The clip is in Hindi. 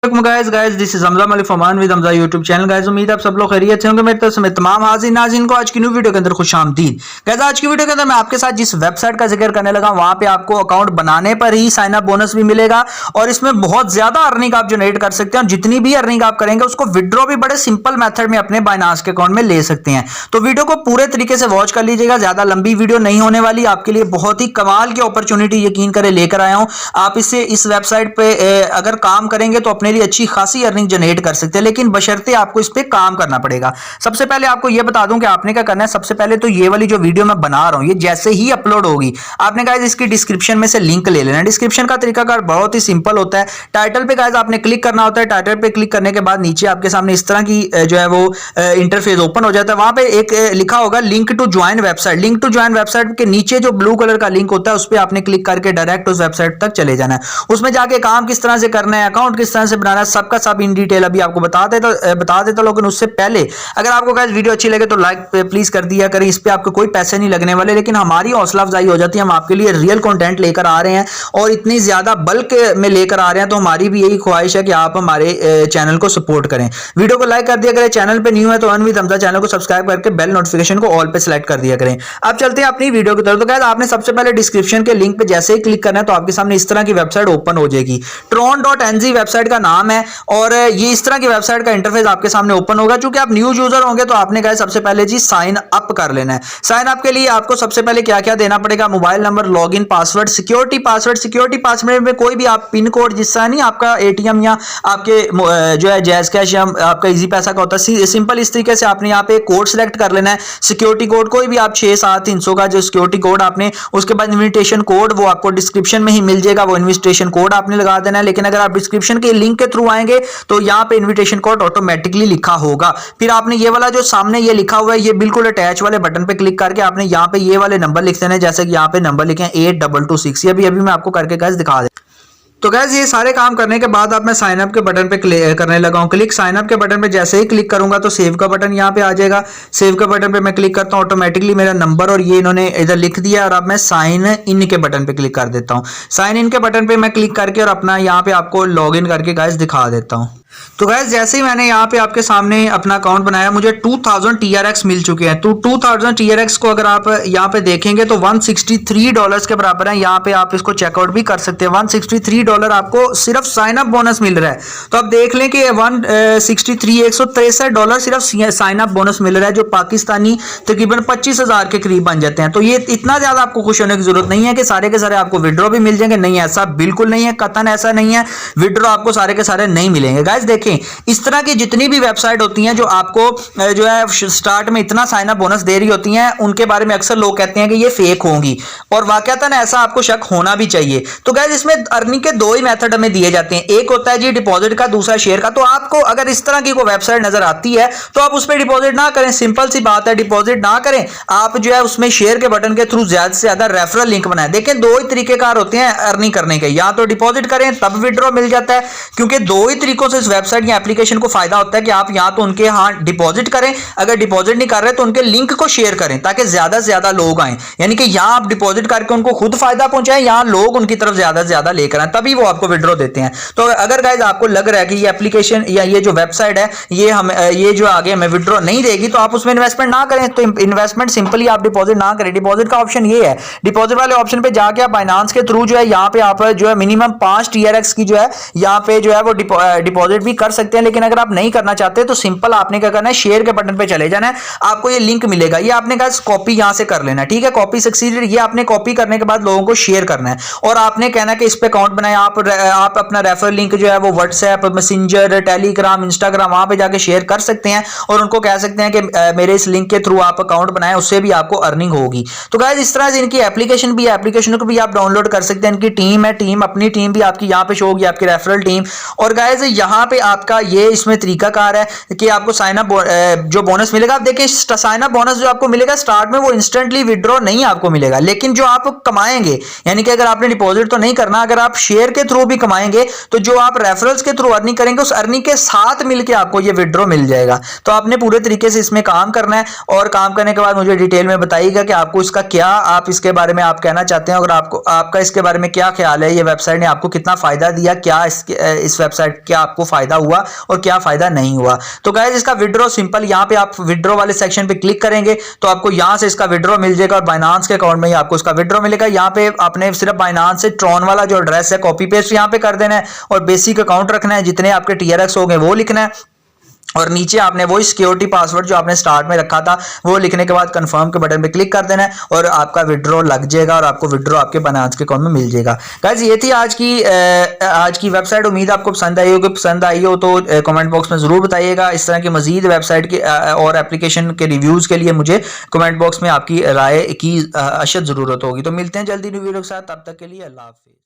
Guys this is Hamza Malik Farman with Hamza YouTube channel. Guys उम्मीद है आप सब लोग खैरियत से होंगे। मेरी तरफ से मैं तमाम हाजिर नाज़रीन को आज की न्यू वीडियो के अंदर खुशामदीद। गाइस आज की वीडियो के अंदर मैं आपके साथ जिस वेबसाइट का जिक्र करने लगा वहां पे आपको अकाउंट बनाने पर ही साइन अप बोनस भी मिलेगा और इसमें बहुत ज्यादा अर्निंग आप जनरेट कर सकते हैं। जितनी भी अर्निंग आप करेंगे उसको विड्रॉ भी बड़े सिंपल मेथड में अपने बाइनांस के अकाउंट में ले सकते हैं। तो वीडियो को पूरे तरीके से वॉच कर लीजिएगा, ज्यादा लंबी वीडियो नहीं होने वाली, आपके लिए बहुत ही कमाल की अपॉर्चुनिटी यकीन करें लेकर आया हूं। आप इससे इस वेबसाइट पे अगर काम करेंगे तो अपने लिए अच्छी खासी अर्निंग जनरेट कर सकते हैं, लेकिन बशर्ते आपको इस पे काम करना पड़ेगा। सबसे पहले आपको यह बता दूं कि आपने क्या करना है। सबसे पहले तो ये वाली जो वीडियो मैं बना रहा हूं ये जैसे ही अपलोड होगी आपने गाइस इसकी डिस्क्रिप्शन में से लिंक ले लेना है। डिस्क्रिप्शन का तरीकाकार बहुत ही सिंपल होता है। टाइटल पे गाइस आपने क्लिक करना होता है। टाइटल पे क्लिक करने के बाद नीचे आपके सामने इस तरह की जो है वो इंटरफेस ओपन हो जाता है। वहां पे एक लिखा होगा link to join website. Link to join website के नीचे जो ब्लू कलर का लिंक होता है उस पर आपने क्लिक करके डायरेक्ट उस वेबसाइट तक चले जाना है। उसमें जाके काम किस तरह से करना है, अकाउंट किस तरह से बनाना है, सबका सब इन डिटेल अभी आपको बता देता। लेकिन उससे पहले अगर आपको गाइस वीडियो अच्छी लगे तो लाइक प्लीज कर दिया करें। इस पे आपको कोई पैसे नहीं लगने वाले, लेकिन हमारी हौसला अफजाई हो जाती है। हम आपके लिए रियल कंटेंट लेकर आ रहे हैं और इतनी ज्यादा बल्क में लेकर आ रहे हैं, तो हमारी भी यही ख्वाहिश है कि आप हमारे चैनल को सपोर्ट करें। वीडियो को लाइक कर दिया करें। चैनल पे न्यू है तो अर्न विद हमजा चैनल को सब्सक्राइब करके बेल नोटिफिकेशन को ऑल पे सिलेक्ट कर दिया करें। अब चलते हैं अपनी वीडियो की तरफ। तो गाइस आपने सबसे पहले डिस्क्रिप्शन के लिंक पे जैसे ही क्लिक करना है तो आपके सामने इस तरह की वेबसाइट ओपन हो जाएगी। tron.ng वेबसाइट का नाम है और ये इस तरह की वेबसाइट का इंटरफेस आपके सामने ओपन होगा। चूंकि आप न्यू यूजर होंगे तो आपने गाइस सबसे पहले जी साइन अप कर लेना है। साइन अप के लिए आपको सबसे पहले क्या क्या देना पड़ेगा, mobile number, login password, security password. Security password में कोई भी आप पिन कोड जिससे नहीं आपका एटीएम या आपके जो है जैज कैश या आपका इजी पैसा का होता है, सिंपल इस तरीके से आपने यहाँ पे कोड सिलेक्ट कर लेना है। सिक्योरिटी कोड कोई भी आप 67300 का जो सिक्योरिटी कोड आपने, उसके बाद इन्विटेशन कोड वो आपको डिस्क्रिप्शन में ही मिल जाएगा, वो इन्विटेशन कोड आपने लगा देना है। लेकिन अगर आप डिस्क्रिप्शन के लिंक के थ्रू आएंगे तो यहाँ पे इन्विटेशन कोड ऑटोमेटिकली लिखा होगा। फिर आपने ये वाला जो सामने ये लिखा हुआ है ये बिल्कुल अटैच वाले बटन पे क्लिक करके आपने यहाँ पे ये वाले नंबर लिख देने, जैसे कि यहाँ पे नंबर लिखे 8226। ये अभी मैं आपको करके गाइस दिखा दे। तो गैस ये सारे काम करने के बाद अब मैं साइन अप के बटन पे करने लगा हूं क्लिक। साइन अप के बटन पे जैसे ही क्लिक करूंगा तो सेव का बटन यहाँ पे आ जाएगा। सेव के बटन पे मैं क्लिक करता हूं, ऑटोमेटिकली मेरा नंबर और ये इन्होंने इधर लिख दिया। और अब मैं साइन इन के बटन पे क्लिक कर देता हूं। साइन इन के बटन पे मैं क्लिक करके और अपना यहाँ पे आपको लॉग इन करके गाइस दिखा देता हूँ। तो गाइस जैसे ही मैंने यहाँ पे आपके सामने अपना अकाउंट बनाया मुझे 2000 TRX मिल चुके हैं। तो 2000 TRX को अगर आप यहाँ पे देखेंगे तो $163 के बराबर है। यहाँ पे आप इसको चेकआउट भी कर सकते हैं। $163 आपको सिर्फ साइन अप बोनस मिल रहा है। तो आप देख लें कि 163 सिर्फ साइन अप बोनस मिल रहा है, जो पाकिस्तानी तकरीबन 25,000 के करीब बन जाते हैं। तो ये इतना ज्यादा आपको खुश होने की जरूरत नहीं है कि सारे के सारे आपको विड्रॉ भी मिल जाएंगे। नहीं, ऐसा बिल्कुल नहीं है, कतन ऐसा नहीं है। विड्रॉ आपको सारे के सारे नहीं मिलेंगे। गाइस देखें, इस तरह की जितनी भी वेबसाइट होती हैं जो आपको जो है स्टार्ट में इतना साइन अप बोनस दे रही होती हैं, उनके बारे में अक्सर लोग कहते हैं कि ये फेक होंगी और वाकयातन ऐसा आपको शक होना भी चाहिए। तो गाइस इसमें अर्निंग के दो ही मेथड हमें दिए जाते हैं, एक होता है जी डिपॉजिट का, दूसरा शेयर का। तो आपको अगर इस तरह की कोई वेबसाइट नजर आती है तो आप उस पर डिपॉजिट ना करें, सिंपल सी बात है, डिपॉजिट ना करें। आप जो है उसमें शेयर के बटन के थ्रू ज्यादा से ज्यादा रेफरल लिंक बनाएं। देखें दो ही तरीकेकार होते हैं अर्निंग करने के, या तो डिपॉजिट करें तब विड्रॉ मिल जाता है, क्योंकि दो ही तरीकों से इस वेबसाइट एप्लीकेशन को फायदा होता है कि आप या तो उनके यहां डिपॉजिट करें, अगर डिपॉजिट नहीं कर रहे तो उनके लिंक को शेयर करें ताकि ज्यादा से ज्यादा लोग आए। यानी कि यहां आप डिपॉजिट करके उनको खुद फायदा पहुंचाएं, यहां लोग उनकी तरफ ज्यादा से ज्यादा लेकर आए, तभी वो आपको विड्रॉ देते हैं। तो अगर गाइस आपको लग रहा है कि ये एप्लीकेशन या ये जो वेबसाइट है ये जो आगे हमें विड्रॉ नहीं देगी तो आप उसमें इन्वेस्टमेंट ना करें। तो इन्वेस्टमेंट सिंपली आप डिपॉजिट ना करें। डिपॉजिट का ऑप्शन ये है, डिपॉजिट वाले ऑप्शन पे जाके आप बाइनांस के थ्रू जो है यहाँ पे आप जो है मिनिमम 5 TRX की जो है यहाँ पे जो है वो डिपॉजिट भी कर सकते हैं। लेकिन अगर आप नहीं करना चाहते तो सिंपल आपने क्या करना है, शेयर के बटन पे चले जाना है। आपको ये लिंक मिलेगा, ये आपने कहा कॉपी यहां से कर लेना है, ठीक है। कॉपी सक्सीडेड, ये आपने कॉपी करने के बाद लोगों को शेयर करना है और आपने कहना कि इस पे अकाउंट बनाए। आप अपना रेफरल लिंक जो है वो व्हाट्सएप, मैसेंजर, टेलीग्राम, इंस्टाग्राम वहां पे जाके शेयर कर सकते हैं और उनको कह सकते हैं कि मेरे इस लिंक के थ्रू आप अकाउंट बनाएं, उससे भी आपको अर्निंग होगी। तो गाइस इस तरह से इनकी एप्लीकेशन भी है, एप्लीकेशन को भी आप डाउनलोड कर सकते हैं। इनकी टीम है, टीम अपनी टीम भी आपकी यहाँ पे शो होगी, आपकी रेफरल टीम। और गाइस यहाँ पे आपका ये इसमें तरीकाकार है कि आपको साइन अप जो बोनस मिलेगा। आप देखिए साइन अप बोनस जो आपको मिलेगा स्टार्ट में वो इंस्टेंटली विड्रॉ नहीं आपको मिलेगा, लेकिन जो आप कमाएंगे, यानी कि अगर आपने डिपॉजिट तो नहीं करना, अगर आप शेयर के थ्रू भी कमाएंगे तो जो आप रेफरल्स के थ्रू अर्निंग करेंगे उस अर्निंग के साथ मिलकर आपको ये विड्रॉ मिल जाएगा। तो आपने पूरे तरीके से इसमें काम करना है और काम करने के बाद मुझे डिटेल में बताइएगा कि आपको इसका क्या, आप इसके बारे में आप कहना चाहते हैं और आपका इसके बारे में क्या ख्याल है, ये वेबसाइट ने आपको कितना फायदा दिया, क्या इस वेबसाइट क्या आपको फायदा हुआ और क्या फायदा नहीं हुआ। तो गाइस इसका विड्रॉ सिंपल, यहाँ पे आप विड्रॉ वाले सेक्शन पे क्लिक करेंगे तो आपको यहाँ से इसका विड्रॉ मिल जाएगा और बाइनांस के अकाउंट में ही आपको इसका विड्रॉ मिलेगा। यहाँ पे आपने सिर्फ बाइनांस से ट्रॉन वाला जो एड्रेस है कॉपी पेस्ट यहाँ पे कर देना है और बेसिक अकाउंट रखना है, जितने आपके टीआरएक्स हो गए वो लिखना है और नीचे आपने वही सिक्योरिटी पासवर्ड जो आपने स्टार्ट में रखा था वो लिखने के बाद कंफर्म के बटन पे क्लिक कर देना है और आपका विड्रॉ लग जाएगा और आपको विड्रॉ आपके बाइनांस के अकाउंट में मिल जाएगा। गाइस ये थी आज की वेबसाइट। उम्मीद आपको पसंद आई होगी, पसंद आई हो तो कमेंट बॉक्स में जरूर बताइएगा। इस तरह की मजीद वेबसाइट के और एप्लीकेशन के रिव्यूज के लिए मुझे कमेंट बॉक्स में आपकी राय की अशद जरूरत होगी। तो मिलते हैं जल्दी न्यू वीडियो के साथ, तब तक के लिए अल्लाह हाफिज।